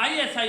ISI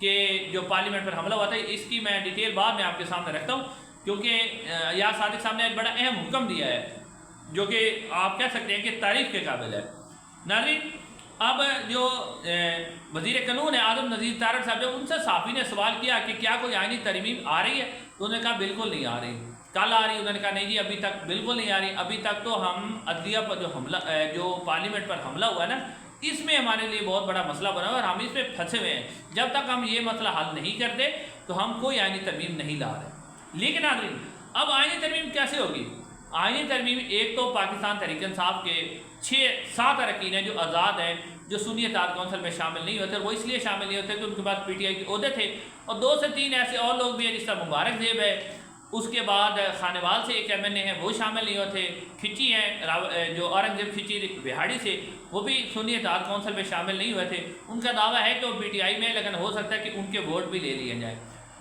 کہ جو parliament پر حملہ ہوا تھا، اس کی میں ڈیٹیل بعد میں آپ کے سامنے رکھتا ہوں، کیونکہ یا صادق صاحب نے ایک بڑا اہم حکم دیا ہے جو کہ آپ کہہ سکتے ہیں کہ تعریف کے قابل ہے۔ ناظرین، اب جو وزیر قانون ہے اعظم نذیر تارڑ صاحب، جب ان سے صحافی نے سوال کیا کہ کیا کوئی آئینی ترمیم آ رہی ہے، تو انہوں نے کہا بالکل نہیں آ رہی، کل آ رہی؟ انہوں نے کہا نہیں جی ابھی تک بالکل نہیں آ رہی، ابھی تک تو ہم عدلیہ پر جو پارلیمنٹ پر حملہ ہوا ہے نا، اس میں ہمارے لیے بہت بڑا مسئلہ بنا ہوا ہے اور ہم اس پہ پھنسے ہوئے ہیں، جب تک ہم یہ مسئلہ حل نہیں کرتے تو ہم کوئی آئینی ترمیم نہیں لا رہے۔ لیکن ناظرین، اب آئینی ترمیم کیسے ہوگی؟ آئینی ترمیم ایک تو پاکستان تحریک انصاف کے 6-7 اراکین ہیں جو آزاد ہیں، جو سنی اتحاد کونسل میں شامل نہیں ہوتے، وہ اس لیے شامل نہیں ہوتے کہ ان کے پاس پی ٹی آئی کے عہدے تھے، اور 2 سے 3 ایسے اور لوگ بھی ہیں، جس طرح مبارک زیب ہے، اس کے بعد خانوال سے ایک ایم این اے ہیں، وہ شامل نہیں ہوتے، کھچی ہیں جو اورنگزیب کھچی بہاڑی سے، وہ بھی سنی اتحاد کونسل میں شامل نہیں ہوئے تھے۔ ان کا دعویٰ ہے کہ وہ پی ٹی آئی میں، لیکن ہو سکتا ہے کہ ان کے ووٹ بھی لے لیے جائیں،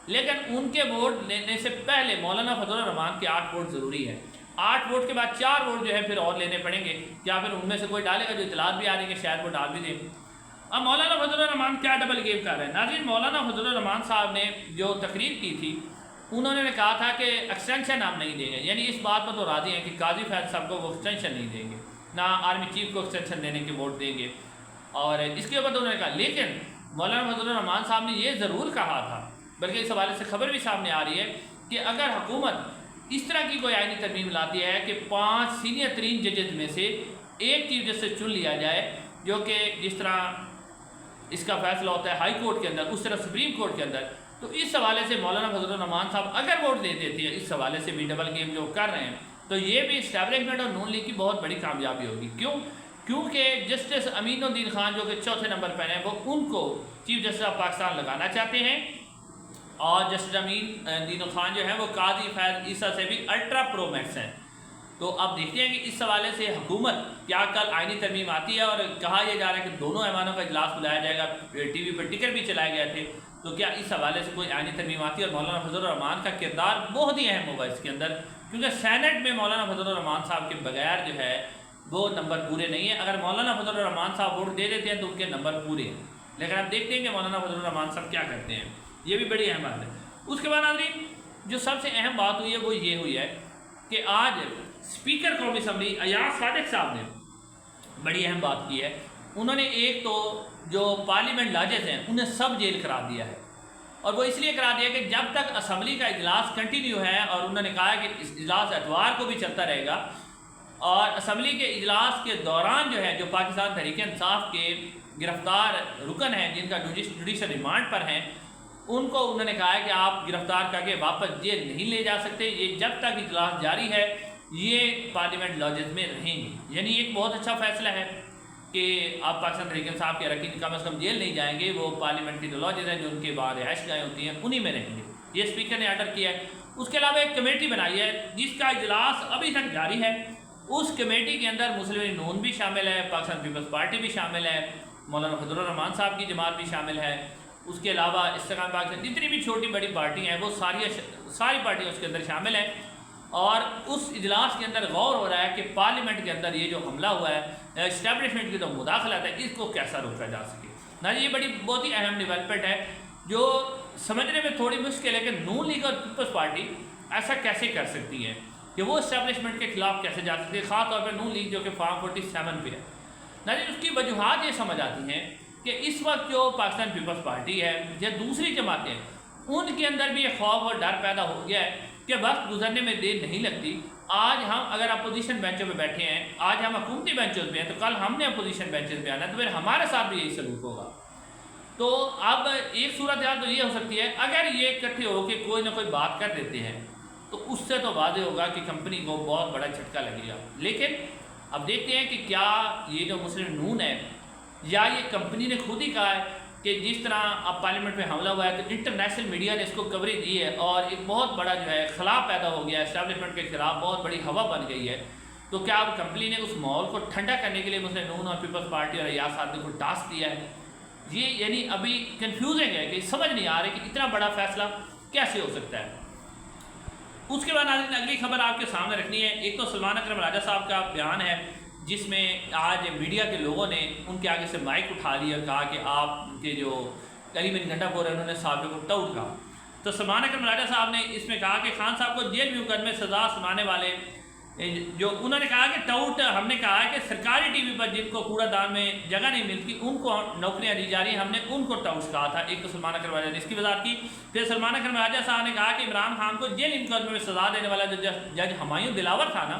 لیکن ان کے ووٹ لینے سے پہلے مولانا فضل الرحمان کے 8 ووٹ ضروری ہے۔ 8 ووٹ کے بعد 4 ووٹ جو ہے پھر اور لینے پڑیں گے، یا پھر ان میں سے کوئی ڈالے گا جو اطلاعات بھی آ رہی ہے کہ شاید وہ ڈال بھی دیں۔ اب مولانا فضل الرحمان کیا ڈبل گیم کر رہے ہیں؟ ناظرین، مولانا فضل الرحمان صاحب نے جو تقریر کی تھی، انہوں نے کہا تھا کہ ایکسٹینشن ہم نہیں دیں گے، یعنی اس بات پر تو راضی ہیں کہ قاضی فیض صاحب کو وہ ایکسٹینشن نہیں دیں گے، نہ آرمی چیف کو ایکسٹینشن دینے کے ووٹ دیں گے، اور اس کے اوپر تو انہوں نے کہا۔ لیکن مولانا فضل الرحمان صاحب نے یہ ضرور کہا تھا، بلکہ اس حوالے سے خبر بھی سامنے آ رہی ہے کہ اگر حکومت اس طرح کی کوئی آئینی ترمیم لاتی ہے کہ 5 سینئر ترین ججز میں سے ایک چیف جسٹس چن لیا جائے، جو کہ جس طرح اس کا فیصلہ ہوتا ہے ہائی کورٹ کے اندر، اس طرح سپریم کورٹ کے اندر، تو اس حوالے سے مولانا فضل الرحمان صاحب اگر ووٹ دے دیتے ہیں، اس حوالے سے بھی ڈبل گیم جو کر رہے ہیں، تو یہ بھی اسٹیبلشمنٹ اور نون لیگ کی بہت بڑی کامیابی ہوگی۔ کیونکہ جسٹس امین الدین خان جو کہ 4تھے نمبر پر ہیں، وہ ان کو چیف جسٹس آف پاکستان لگانا چاہتے ہیں، اور جسٹس امین الدین خان جو ہیں وہ قاضی فیض عیسیٰ سے بھی الٹرا پرو میکس ہیں۔ تو اب دیکھتے ہیں کہ اس حوالے سے حکومت کیا کل آئینی ترمیم آتی ہے، اور کہا یہ جا رہا ہے کہ دونوں ایوانوں کا اجلاس بلایا جائے گا، ٹی وی پر ٹکر بھی چلائے گئے تھے، تو کیا اس حوالے سے کوئی آئینی ترمیم آتی ہے؟ اور مولانا فضل الرحمان کا کردار بہت ہی اہم ہوگا اس کے اندر، کیونکہ سینٹ میں مولانا فضل الرحمان صاحب کے بغیر جو ہے وہ نمبر پورے نہیں ہیں۔ اگر مولانا فضل الرحمان صاحب ووٹ دے دیتے ہیں تو ان کے نمبر پورے ہیں، لیکن آپ دیکھتے ہیں کہ مولانا فضل الرحمان صاحب کیا کرتے ہیں، یہ بھی بڑی اہم بات ہے۔ اس کے بعد ناظرین، جو سب سے اہم بات ہوئی ہے وہ یہ ہوئی ہے کہ آج اسپیکر قومی اسمبلی ایاز صادق صاحب نے بڑی اہم بات کی ہے۔ انہوں نے ایک تو جو پارلیمنٹ لاجز ہیں انہیں سب جیل قرار دیا ہے، اور وہ اس لیے قرار دیا کہ جب تک اسمبلی کا اجلاس کنٹینیو ہے، اور انہوں نے کہا کہ اس اجلاس اتوار کو بھی چلتا رہے گا، اور اسمبلی کے اجلاس کے دوران جو ہے جو پاکستان تحریک انصاف کے گرفتار رکن ہیں جن کا جوڈیشل ریمانڈ پر ہیں، ان کو انہوں نے کہا ہے کہ آپ گرفتار کر کے واپس جیل نہیں لے جا سکتے، یہ جب تک اجلاس جاری ہے یہ پارلیمنٹ لاجز میں رہیں گے۔ یعنی ایک بہت اچھا فیصلہ ہے کہ آپ پاکستان تحریک انصاف کے اراکین کم از کم جیل نہیں جائیں گے، وہ پارلیمنٹ کی جو لاجز ہیں جو ان کے بعد رہائش گاہیں ہوتی ہیں انہی میں رہیں گے، یہ اسپیکر نے آرڈر کیا ہے۔ اس کے علاوہ ایک کمیٹی بنائی ہے جس کا اجلاس ابھی تک جاری ہے، اس کمیٹی کے اندر مسلم لیگ نون بھی شامل ہے، پاکستان پیپلز پارٹی بھی شامل ہے، مولانا فضل الرحمان صاحب کی جماعت بھی شامل ہے، اس کے علاوہ استقلال پاکستان جتنی بھی چھوٹی بڑی پارٹی ہیں وہ ساری پارٹیاں اس کے اندر شامل ہیں، اور اس اجلاس کے اندر غور ہو رہا ہے کہ پارلیمنٹ کے اندر یہ جو حملہ ہوا ہے، اسٹیبلشمنٹ کی جو مداخلت ہے، اس کو کیسا روکا جا سکے۔ نا یہ بڑی بہت ہی اہم ڈیولپمنٹ ہے جو سمجھنے میں تھوڑی مشکل ہے کہ نون لیگ اور پیپلز پارٹی ایسا کیسے کر سکتی ہے کہ وہ اسٹیبلشمنٹ کے خلاف کیسے جا سکتی ہے، خاص طور پہ نون لیگ جو کہ فارم 47 پہ ہے۔ نا اس کی وجوہات یہ سمجھ آتی ہیں کہ اس وقت جو پاکستان پیپلز پارٹی ہے یا دوسری جماعتیں ان کے اندر بھی یہ خوف اور ڈر پیدا ہو گیا ہے کہ وقت گزرنے میں دیر نہیں لگتی، آج ہم اگر اپوزیشن بینچوں پہ بیٹھے ہیں، آج ہم حکومتی بینچوں پہ ہیں، تو کل ہم نے اپوزیشن بینچز پہ آنا ہے، تو پھر ہمارے ساتھ بھی یہی سلوک ہوگا۔ تو اب ایک صورتحال تو یہ ہو سکتی ہے اگر یہ اکٹھے ہو کے کوئی نہ کوئی بات کر دیتے ہیں تو اس سے تو واضح ہوگا کہ کمپنی کو بہت بڑا جھٹکا لگے گا۔ لیکن اب دیکھتے ہیں کہ کیا یہ جو مسلم نون ہے یا یہ کمپنی نے خود ہی کہا ہے کہ جس طرح اب پارلیمنٹ میں حملہ ہوا ہے تو انٹرنیشنل میڈیا نے اس کو کوریج دی ہے اور ایک بہت بڑا جو ہے خلا پیدا ہو گیا ہے، اسٹیبلشمنٹ کے خلاف بہت بڑی ہوا بن گئی ہے، تو کیا اب کمپنی نے اس ماحول کو ٹھنڈا کرنے کے لیے مسلم نون اور پیپلز پارٹی اور ایاز صادق کو ٹاسک دیا ہے؟ یہ یعنی ابھی کنفیوزنگ ہے کہ سمجھ نہیں آ رہی کہ اتنا بڑا فیصلہ کیسے ہو سکتا ہے۔ اس کے بعد ناظرین اگلی خبر آپ کے سامنے رکھنی ہے، ایک تو سلمان اکرم راجہ صاحب کا بیان ہے جس میں آج میڈیا کے لوگوں نے ان کے آگے سے مائک اٹھا لیا اور کہا کہ آپ کے جو علی بن گنڈاپور انہوں نے سابق کو ٹاؤٹ کہا. تو سلمان اکرم راجہ صاحب نے اس میں کہا کہ خان صاحب کو جیل میں مقدمے سزا سنانے والے جو انہوں نے کہا کہ ٹاؤٹ ہم نے کہا ہے کہ سرکاری ٹی وی پر جن کو کوڑا دان میں جگہ نہیں ملتی ان کو نوکریاں دی جا رہی ہیں, ہم نے ان کو ٹاؤٹ کہا تھا. ایک تو سلمان اکرم راجہ نے اس کی وضاحت کی. پھر سلمان اکرم راجہ صاحب نے کہا کہ عمران خان کو جیل مقدمے میں سزا دینے والا جو جج ہمایوں دلاور تھا نا,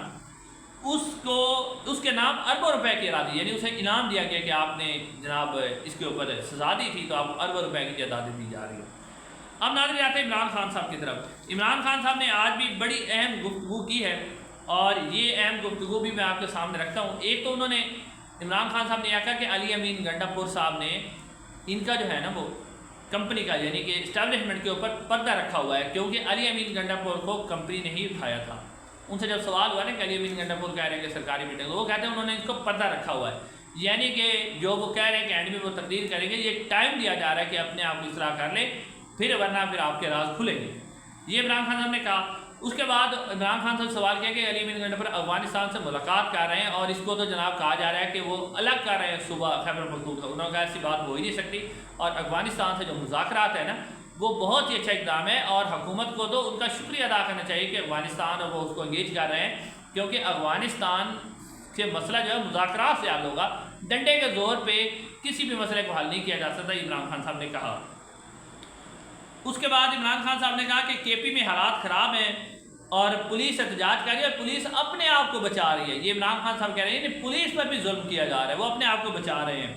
اس کے نام اربوں روپے کی ارادی, یعنی اسے انعام دیا گیا کہ آپ نے جناب اس کے اوپر سزا دی تھی تو آپ کو اربوں روپے کی جائیدادیں دی جا رہی ہیں. اب ناظرین آتے ہیں عمران خان صاحب کی طرف. عمران خان صاحب نے آج بھی بڑی اہم گفتگو کی ہے اور یہ اہم گفتگو بھی میں آپ کے سامنے رکھتا ہوں. ایک تو انہوں نے عمران خان صاحب نے یہ کہا کہ علی امین گنڈاپور صاحب نے ان کا جو ہے نا وہ کمپنی کا یعنی کہ اسٹیبلشمنٹ کے اوپر پردہ رکھا ہوا ہے, کیونکہ علی امین گنڈاپور کو کمپنی نے ہی اٹھایا تھا. ان سے جب سوال ہوا نا کہ علی امین گنڈاپور کہہ رہے ہیں کہ سرکاری میٹنگ, وہ کہتے ہیں انہوں نے اس کو پردہ رکھا ہوا ہے, یعنی کہ جو وہ کہہ رہے ہیں کہ اینڈ میں وہ تقریر کریں گے, یہ ٹائم دیا جا رہا ہے کہ اپنے آپ کو اصلاح کر لیں پھر ورنہ پھر آپ کے راز کھلیں گے. یہ عمران خان صاحب نے کہا. اس کے بعد عمران خان صاحب سوال کیا کہ علی امین گنڈاپور افغانستان سے ملاقات کر رہے ہیں اور اس کو تو جناب کہا جا رہا ہے کہ وہ الگ کر رہے ہیں صوبہ خیبر پختونخوا. انہوں نے کہا ایسی بات ہو ہی نہیں سکتی, اور افغانستان سے جو مذاکرات ہیں نا وہ بہت ہی اچھا اقدام ہے, اور حکومت کو تو ان کا شکریہ ادا کرنا چاہیے کہ افغانستان اور وہ اس کو انگیج کر رہے ہیں, کیونکہ افغانستان کے مسئلہ جو ہے مذاکرات سے حل ہوگا, ڈنڈے کے زور پہ کسی بھی مسئلے کو حل نہیں کیا جا سکتا, عمران خان صاحب نے کہا. اس کے بعد عمران خان صاحب نے کہا کہ کے پی میں حالات خراب ہیں اور پولیس احتجاج کر رہی ہے اور پولیس اپنے آپ کو بچا رہی ہے. یہ عمران خان صاحب کہہ رہے ہیں کہ پولیس پر بھی ظلم کیا جا رہا ہے, وہ اپنے آپ کو بچا رہے ہیں.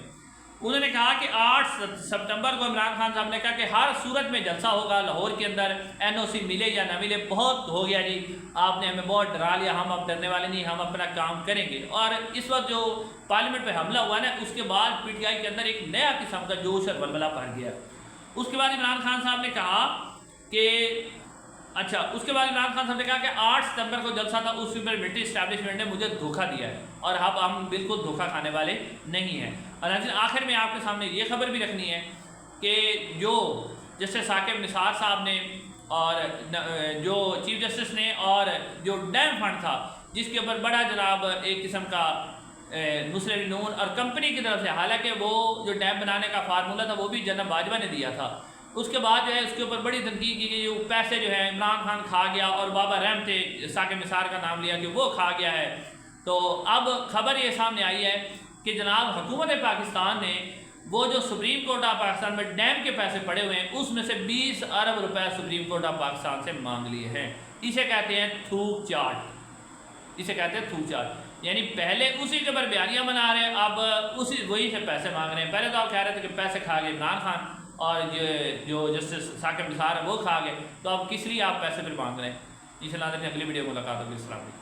انہوں نے کہا کہ 8 سپتمبر کو عمران خان صاحب نے کہا کہ ہر صورت میں جلسہ ہوگا لاہور کے اندر, این او سی ملے یا نہ ملے, بہت ہو گیا جی, آپ نے ہمیں بہت ڈرا لیا, ہم اب ڈرنے والے نہیں, ہم اپنا کام کریں گے. اور اس وقت جو پارلیمنٹ پہ حملہ ہوا نا, اس کے بعد پی ٹی آئی کے اندر ایک نیا قسم کا جوش اور ولولہ بھر گیا. اس کے بعد عمران خان صاحب نے کہا کہ اس کے بعد عمران خان صاحب نے کہا کہ 8 ستمبر کو جلسہ تھا, اس پر ملٹری اسٹیبلشمنٹ نے مجھے دھوکہ دیا ہے اور اب ہم بالکل دھوکہ کھانے والے نہیں ہیں. اور آخر میں آپ کے سامنے یہ خبر بھی رکھنی ہے کہ جو جسٹس ثاقب نثار صاحب نے اور جو چیف جسٹس نے اور جو ڈیم فنڈ تھا جس کے اوپر بڑا جناب ایک قسم کا مسلم نون اور کمپنی کی طرف سے, حالانکہ وہ جو ڈیم بنانے کا فارمولہ تھا وہ بھی جناب باجوہ نے دیا تھا, اس کے بعد جو ہے اس کے اوپر بڑی تنقید کی گئی, وہ پیسے جو ہے عمران خان کھا گیا اور بابا رحم تھے ثاقب نثار کا نام لیا کہ وہ کھا گیا ہے. تو اب خبر یہ سامنے آئی ہے کہ جناب حکومت پاکستان نے وہ جو سپریم کورٹ آف پاکستان میں ڈیم کے پیسے پڑے ہوئے ہیں اس میں سے 20 ارب روپے سپریم کورٹ آف پاکستان سے مانگ لیے ہیں. اسے کہتے ہیں تھوک چاٹ, یعنی پہلے اسی کے اوپر بیانیاں بنا رہے ہیں, اب وہی سے پیسے مانگ رہے ہیں. پہلے تو آپ کہہ رہے تھے کہ پیسے کھا گئے عمران خان اور جو جسٹس ثاقب نثار ہے وہ کھا گئے, تو اب کس لیے آپ پیسے پھر مانگ رہے ہیں. ان شاء اللہ اگلی ویڈیو میں ملاقات ہوگی. السلام علیکم.